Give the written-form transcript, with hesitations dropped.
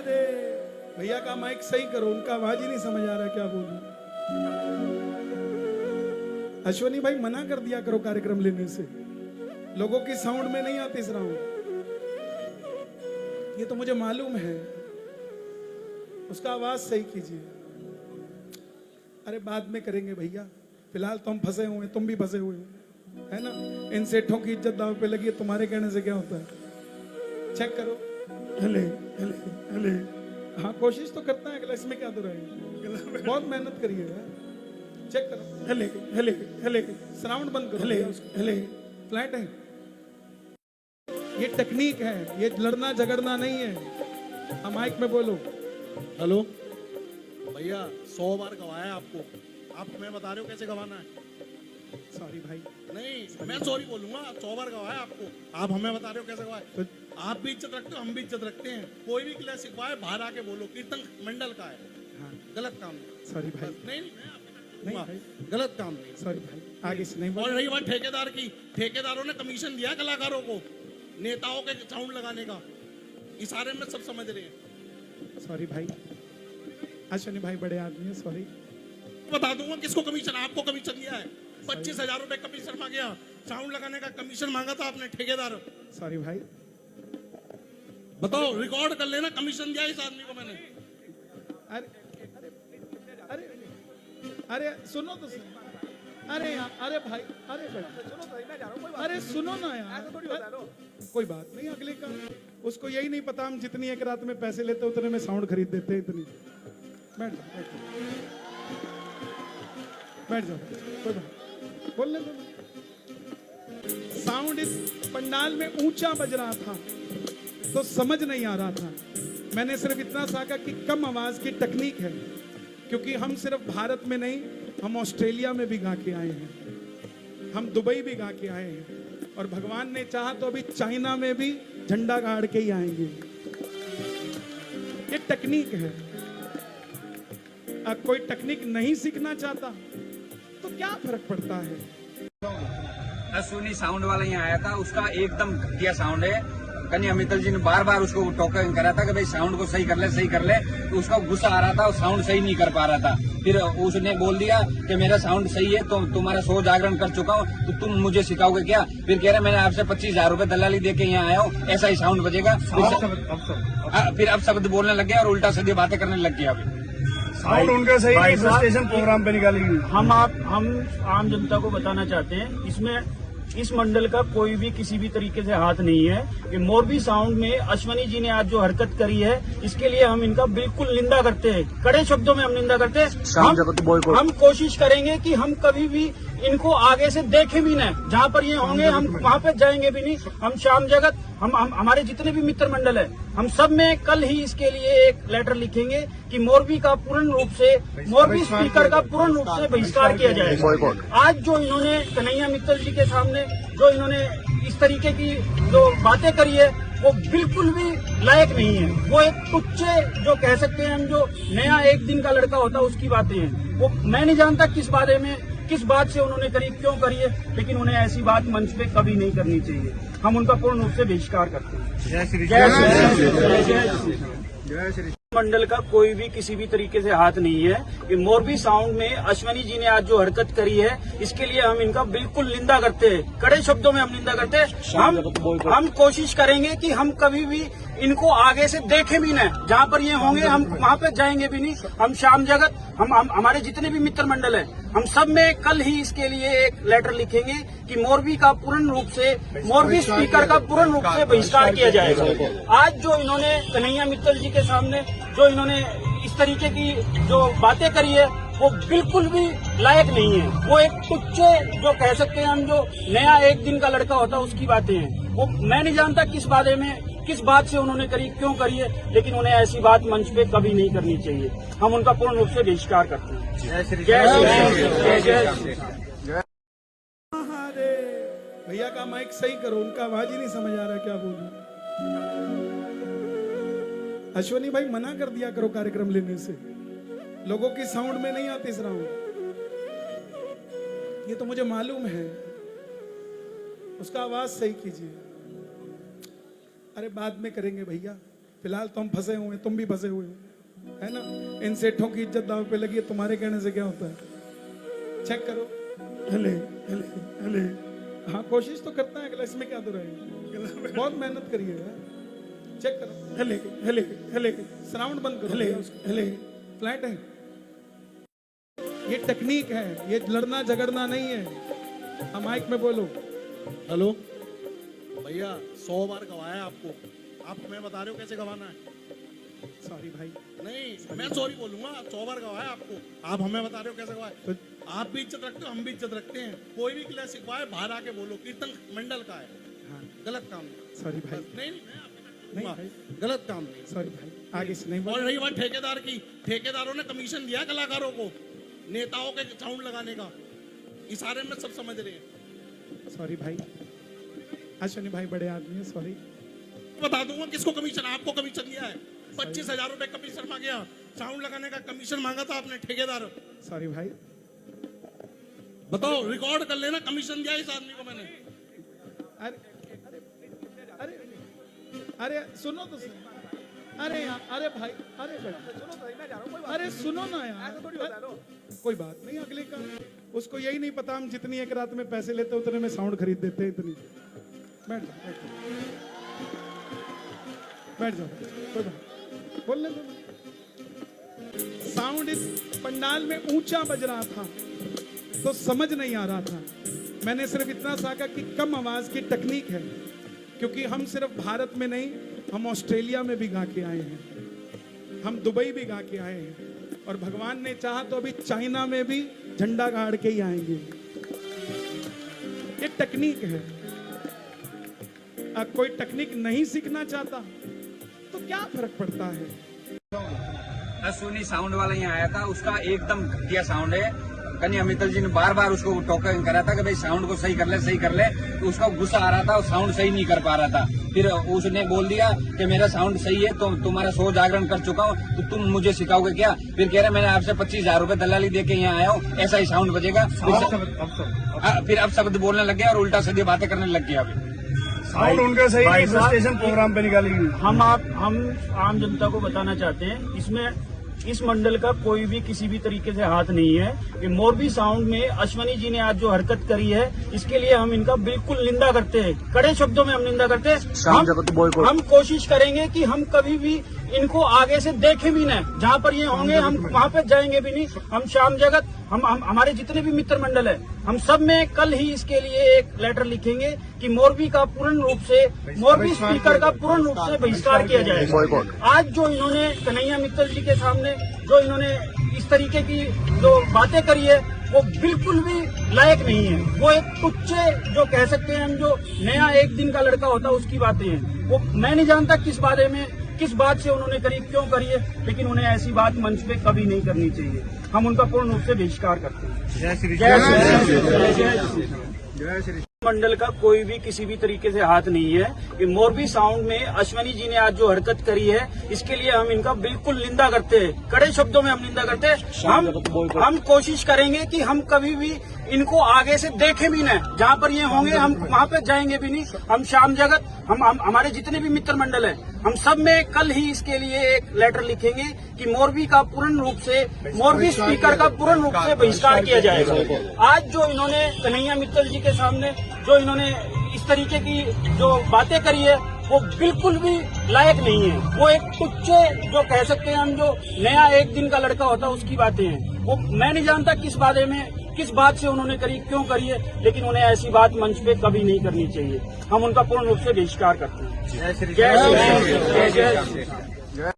महादेव। भैया का माइक सही करो, उनका आवाज ही नहीं समझ आ रहा क्या बोलूं। अश्वनी भाई मना कर दिया करो कार्यक्रम लेने से, लोगों की साउंड में नहीं आती इस राउंड, ये तो मुझे मालूम है। उसका आवाज सही कीजिए। अरे बाद में करेंगे भैया, फिलहाल तो हम फंसे हुए हैं, तुम भी फंसे हुए हो, है ना। इन सेठों की इज्जत दांव पे लगी है, तुम्हारे कहने से क्या होता है। चेक करो, हले हले हले। हाँ कोशिश तो करता है, इसमें क्या तो रहे, बहुत मेहनत करिए यार। चेक करो, हले हले हले, साउंड बंद करो, हले हले, फ्लैट है। ये टेक्निक है, ये लड़ना झगड़ना नहीं है। हम माइक में बोलो। हेलो भैया, 100 बार गवाया आपको, आप मैं बता रहे हो कैसे गवाना है। सॉरी भाई। नहीं मैं सॉरी बोलूंगा, 100 बार गवाया आपको, आप हमें बता रहे हो कैसे गवाए। तो आप भी इज्जत रखते हो, हम भी इज्जत रखते हैं। कोई भी क्लास सिखवाए बाहर आके बोलो कीर्तन मंडल का है। हाँ। गलत काम नहीं। सॉरी भाई। नहीं मैं आपके गलत काम नहीं। सॉरी भाई, आगे से नहीं। और रही बात ठेकेदार की, ठेकेदारों ने कमीशन दिया कलाकारों को नेताओं के साउंड लगाने का, इशारे में सब समझ रहे हैं। सॉरी भाई, अश्वनी भाई बड़े आदमी है, सॉरी। बता दूंगा किसको कमीशन, आपको कमीशन दिया है। 25,000 रुपए कमीशन मांगा, साउंड लगाने का कमीशन मांगा था आपने, ठेकेदार। सॉरी भाई। बताओ, रिकॉर्ड कर लेना, कमीशन दिया इस आदमी को मैंने। अरे अरे अरे सुनो तो सही। अरे यार, अरे भाई, अरे सुनो तो, मैं जा रहा हूं। अरे सुनो ना यार, थोड़ी होता है। कोई बात नहीं, अगले का उसको यही नहीं पता हम जितनी एक रात में पैसे लेते उतने में साउंड खरीद देते हैं। इतनी बैठ जाओ, बैठ जाओ, कोई बात बोलने दो। साउंड इस पंडाल में ऊंचा बज रहा था तो समझ नहीं आ रहा था। मैंने सिर्फ इतना साका कि कम आवाज की टेक्निक है, क्योंकि हम सिर्फ भारत में नहीं, हम ऑस्ट्रेलिया में भी गा के आए हैं, हम दुबई भी गा के आए हैं, और भगवान ने चाहा तो अभी चाइना में भी झंडा गाड़ के ही आएंगे। ये टेक्निक है। कोई टेक्निक नहीं सीखना चाहता तो क्या फर्क पड़ता है। अश्विनी साउंड वाला यहाँ आया था, उसका एकदम घटिया साउंड है। कन्या मित्तल जी ने बार बार उसको टोकन करा था कि भाई साउंड को सही कर ले, सही कर ले। तो उसका गुस्सा आ रहा था, वो साउंड सही नहीं कर पा रहा था। फिर उसने बोल दिया कि मेरा साउंड सही है, तो तुम्हारा 100 जागरण कर चुका हूँ, तो तुम मुझे सिखाओगे क्या। फिर कह रहे मैंने आपसे 25,000 रुपए दलाली दे के यहाँ आया हूँ, ऐसा ही साउंड बजेगा। फिर अब शब्द बोलने लग गया और उल्टा सीधी बातें करने लग गया। अभी साउंड उनका सही है, स्टेशन प्रोग्राम पे निकालेंगे। हम आम जनता को बताना चाहते हैं, इसमें इस मंडल का कोई भी किसी भी तरीके से हाथ नहीं है। कि मोरबी साउंड में अश्वनी जी ने आज जो हरकत करी है, इसके लिए हम इनका बिल्कुल निंदा करते हैं, कड़े शब्दों में हम निंदा करते हैं। हम कोशिश करेंगे कि हम कभी भी इनको आगे से देखें भी नहीं, जहाँ पर ये होंगे हम वहाँ पे जाएंगे भी नहीं। हम श्याम जगत, हम हमारे जितने भी मित्र मंडल है, हम सब में कल ही इसके लिए एक लेटर लिखेंगे कि मोरबी का पूर्ण रूप से, मोरबी स्पीकर का पूर्ण रूप से बहिष्कार किया जाएगा। आज जो इन्होंने कन्हैया मित्तल जी के सामने जो इन्होंने इस तरीके की जो बातें करी है, वो बिल्कुल भी लायक नहीं है। वो एक तुच्चे, जो कह सकते हैं हम, जो नया एक दिन का लड़का होता है उसकी बातें हैं। वो मैं नहीं जानता किस बारे में, किस बात से उन्होंने करी, क्यों करी है, लेकिन उन्हें ऐसी बात मंच पे कभी नहीं करनी चाहिए। हम उनका पूर्ण रूप से बहिष्कार करते हैं। जय श्री राम। मंडल का कोई भी किसी भी तरीके से हाथ नहीं है। कि मोरबी साउंड में अश्वनी जी ने आज जो हरकत करी है, इसके लिए हम इनका बिल्कुल निंदा करते हैं, कड़े शब्दों में हम निंदा करते हैं। हम कोशिश करेंगे कि हम कभी भी इनको आगे से देखें भी नहीं, जहाँ पर ये होंगे हम वहाँ पे जाएंगे भी नहीं। हम श्याम जगत, हम हमारे जितने भी मित्र मंडल है, हम सब में कल ही इसके लिए एक लेटर लिखेंगे कि मोरबी का पूर्ण रूप से, मोरबी स्पीकर का पूर्ण रूप से बहिष्कार किया जाएगा। आज जो इन्होंने कन्हैया मित्तल जी के सामने जो इन्होंने इस तरीके की जो बातें करी है, वो बिल्कुल भी लायक नहीं है। वो एक तुच्चे, जो कह सकते हैं हम, जो नया एक दिन का लड़का होता है उसकी बातें हैं। वो मैं नहीं जानता किस बारे में, किस बात से उन्होंने करी, क्यों करी है, लेकिन उन्हें ऐसी बात मंच पे कभी नहीं करनी चाहिए। हम उनका पूर्ण रूप से बहिष्कार करते हैं। जय श्री महादेव। भैया का माइक सही करो, उनका आवाज ही नहीं समझ आ रहा क्या बोलूं। अश्वनी भाई मना कर दिया करो कार्यक्रम लेने से, लोगों की साउंड में नहीं आती इस राउंड, ये तो मुझे मालूम है। उसका आवाज सही कीजिए। अरे बाद में करेंगे भैया, फिलहाल तो हम फंसे हुए हैं, तुम भी फंसे हुए हो, है ना। इन सेठों की इज्जत दांव पे लगी है, तुम्हारे कहने से क्या होता है। चेक करो। हले हले हले। हाँ, कोशिश तो करता है अगला, इसमें क्या तो रहेगा, बहुत मेहनत करिए यार। चेक करो। हले हले हले। साउंड बंद करो। हले हले। फ्लैट है, ये टेक्निक है, ये लड़ना झगड़ना नहीं है। हम माइक में बोलो। हेलो भैया, 100 बार गवाया आपको, आप हमें बता रहे हो कैसे गवाना है। सॉरी भाई। नहीं, मैं सॉरी बोलूंगा, 100 बार गवाया आपको, आप हमें बता रहे हो कैसे गवाए। आप भी इज्जत रखते हो, हम भी इज्जत रखते हैं। कोई भी क्लास सिखवाए बाहर आके बोलो, कीर्तन मंडल का है। हाँ। गलत काम नहीं। सॉरी भाई। नहीं नहीं, मैं आपके साथ नहीं दूंगा। भाई। गलत काम नहीं। सॉरी भाई, आगे से नहीं बोल। और रही बात ठेकेदार की, ठेकेदारों ने कमीशन दिया कलाकारों को नेताओं के साउंड लगाने का, इशारे में सब समझ रहे हैं। सॉरी भाई, अश्विनी भाई बड़े आदमी है, सॉरी। बता दूंगा किसको कमीशन, आपको कमीशन दिया है। 25,000 रुपए कमीशन मांगा, साउंड लगाने का कमीशन मांगा था आपने, ठेकेदार। सॉरी भाई। बताओ, रिकॉर्ड कर लेना, कमीशन दिया इस आदमी को मैंने। अरे अरे अरे सुनो तो सही। अरे यार, अरे भाई, अरे सुनो तो, मैं जा रहा हूं। अरे सुनो ना यार, कोई बात नहीं, अगले का उसको यही नहीं पता हम जितनी एक रात में पैसे लेते उतने में साउंड खरीद देते हैं, इतनी। बैठ जाओ, बैठ जाओ, बैठ जाओ, कोई बात बोलने दो। साउंड इस पंडाल में ऊंचा बज रहा था तो समझ नहीं आ रहा था। मैंने सिर्फ इतना साका कि कम आवाज की टेक्निक है, क्योंकि हम सिर्फ भारत में नहीं, हम ऑस्ट्रेलिया में भी गा के आए हैं, हम दुबई भी गा के आए हैं, और भगवान ने चाहा तो अभी चाइना में भी झंडा गाड़ के ही आएंगे। ये टेक्निक है। कोई टेक्निक नहीं सीखना चाहता तो क्या फर्क पड़ता है। अश्विनी साउंड वाला यहाँ आया था, उसका एकदम घटिया साउंड है। कन्या मित्तल जी ने बार बार उसको टोकन करा था कि भाई साउंड को सही कर ले, सही कर ले। तो उसका गुस्सा आ रहा था, वो साउंड सही नहीं कर पा रहा था। फिर उसने बोल दिया कि मेरा साउंड सही है, तो तुम्हारा 100 जागरण कर चुका हूँ, तो तुम मुझे सिखाओगे क्या। फिर कह रहे मैंने आपसे 25,000 रुपए दलाली दे के यहाँ आया हूँ, ऐसा ही साउंड बजेगा। फिर अब शब्द बोलने लग गया और उल्टा सीधी बातें करने लग गया। अभी साउंड उनका सही है, स्टेशन प्रोग्राम पे निकाली गई। हम आम जनता को बताना चाहते हैं, इसमें इस मंडल का कोई भी किसी भी तरीके से हाथ नहीं है। कि मोरबी साउंड में अश्वनी जी ने आज जो हरकत करी है, इसके लिए हम इनका बिल्कुल निंदा करते हैं, कड़े शब्दों में हम निंदा करते हैं। हम कोशिश करेंगे कि हम कभी भी इनको आगे से देखें भी नहीं, जहाँ पर ये होंगे हम वहाँ पे जाएंगे भी नहीं। हम श्याम जगत, हम हमारे जितने भी मित्र मंडल है, हम सब में कल ही इसके लिए एक लेटर लिखेंगे कि मोरबी का पूर्ण रूप से, मोरबी स्पीकर का पूर्ण रूप से बहिष्कार किया जाएगा। आज जो इन्होंने कन्हैया मित्तल जी के सामने जो इन्होंने इस तरीके की जो बातें करी है, वो बिल्कुल भी लायक नहीं है। वो एक तुच्चे, जो कह सकते हैं हम, जो नया एक दिन का लड़का होता है, उसकी बातें हैं। वो मैं नहीं जानता किस बारे में, किस बात से उन्होंने करी, क्यों करी है, लेकिन उन्हें ऐसी बात मंच पे कभी नहीं करनी चाहिए। हम उनका पूर्ण रूप से बहिष्कार करते हैं। जय श्री जय श्री। मंडल का कोई भी किसी भी तरीके से हाथ नहीं है। कि मोरबी साउंड में अश्वनी जी ने आज जो हरकत करी है, इसके लिए हम इनका बिल्कुल निंदा करते हैं, कड़े शब्दों में हम निंदा करते हैं। हम कोशिश करेंगे कि हम कभी भी इनको आगे से देखें भी नहीं, जहाँ पर ये होंगे हम वहाँ पे जाएंगे भी नहीं। हम श्याम जगत, हम हमारे जितने भी मित्र मंडल है, हम सब में कल ही इसके लिए एक लेटर लिखेंगे कि मोरबी का पूर्ण रूप से, मोरबी स्पीकर का पूर्ण रूप से बहिष्कार किया जाएगा। आज जो इन्होंने कन्हैया मित्तल जी के सामने जो इन्होंने इस तरीके की जो बातें करी है, वो बिल्कुल भी लायक नहीं है। वो एक तुच्चे, जो कह सकते हैं हम, जो नया एक दिन का लड़का होता है, उसकी बातें हैं। वो मैं नहीं जानता किस बारे में, किस बात से उन्होंने करी, क्यों करी है, लेकिन उन्हें ऐसी बात मंच पे कभी नहीं करनी चाहिए। हम उनका पूर्ण रूप से बहिष्कार करते हैं। जय श्री जय।